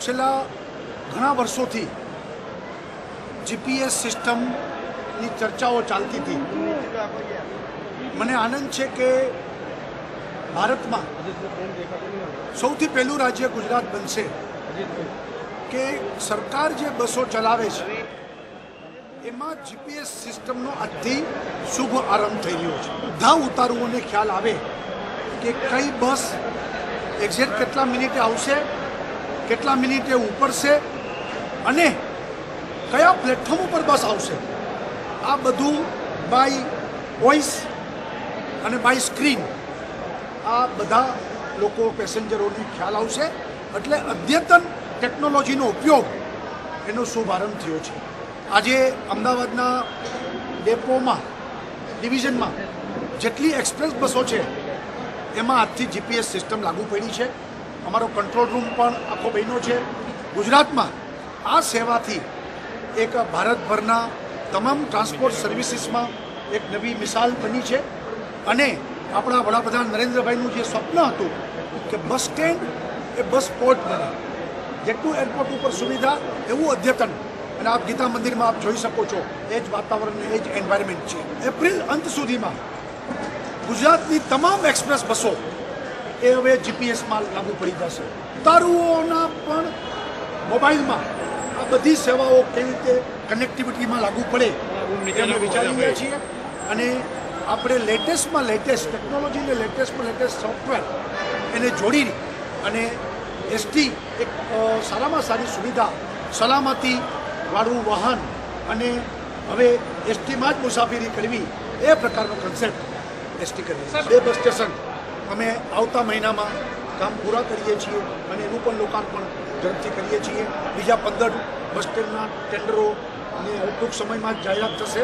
છેલ્લા ઘણા વર્ષોથી જીપીએસ સિસ્ટમની ચર્ચાઓ ચાલતી હતી. મને આનંદ છે કે ભારતમાં સૌથી પહેલું રાજ્ય ગુજરાત બનશે કે સરકાર જે બસો ચલાવે છે એમાં જીપીએસ સિસ્ટમનો આજથી શુભ આરંભ થઈ રહ્યો છે. બધા ઉતારુઓને ખ્યાલ આવે કે કઈ બસ એક્ઝેક્ટ કેટલા મિનિટે આવશે, કેટલા મિનિટે ઉપડશે અને કયા પ્લેટફોર્મ ઉપર બસ આવશે. આ બધું બાય વોઇસ અને બાય સ્ક્રીન આ બધા લોકો પેસેન્જરોને ખ્યાલ આવશે. એટલે અદ્યતન ટેકનોલોજીનો ઉપયોગ એનો શુભારંભ થયો છે. આજે અમદાવાદના ડેપોમાં ડિવિઝનમાં જેટલી એક્સપ્રેસ બસો છે એમાં આજથી જીપીએસ સિસ્ટમ લાગુ પડી છે. અમારો કંટ્રોલ રૂમ પણ આખો બન્યો છે. ગુજરાતમાં આ સેવાથી એક ભારતભરના તમામ ટ્રાન્સપોર્ટ સર્વિસીસમાં એક નવી મિસાલ બની છે. અને આપણા વડાપ્રધાન નરેન્દ્રભાઈનું જે સ્વપ્ન હતું કે બસ સ્ટેન્ડ એ બસ પોર્ટ બને, જેટલું એરપોર્ટ ઉપર સુવિધા એવું અદ્યતન. અને આપ ગીતા મંદિરમાં આપ જોઈ શકો છો એ જ વાતાવરણ એ જ એન્વાયરમેન્ટ છે. એપ્રિલ અંત સુધીમાં ગુજરાતની તમામ એક્સપ્રેસ બસો એ હવે જીપીએસમાં લાગુ પડી જશે. ઉતારુઓના પણ મોબાઈલમાં આ બધી સેવાઓ કેવી રીતે કનેક્ટિવિટીમાં લાગુ પડે અમે વિચારી રહ્યા છીએ. અને આપણે લેટેસ્ટમાં લેટેસ્ટ ટેકનોલોજીને લેટેસ્ટમાં લેટેસ્ટ સોફ્ટવેર એને જોડી અને એસટી એક સારામાં સારી સુવિધા, સલામતી વાળું વાહન અને હવે એસટીમાં જ મુસાફરી કરવી એ પ્રકારનો કન્સેપ્ટ એસટી કરીએ છીએ. 2 બસ સ્ટેશન અમે આવતા મહિનામાં કામ પૂરા કરીએ છીએ અને એનું પણ લોકાર્પણ ઝડપથી કરીએ છીએ. બીજા 15 બસ સ્ટેન્ડના ટેન્ડરોની ટૂંક સમયમાં જ જાહેરાત થશે.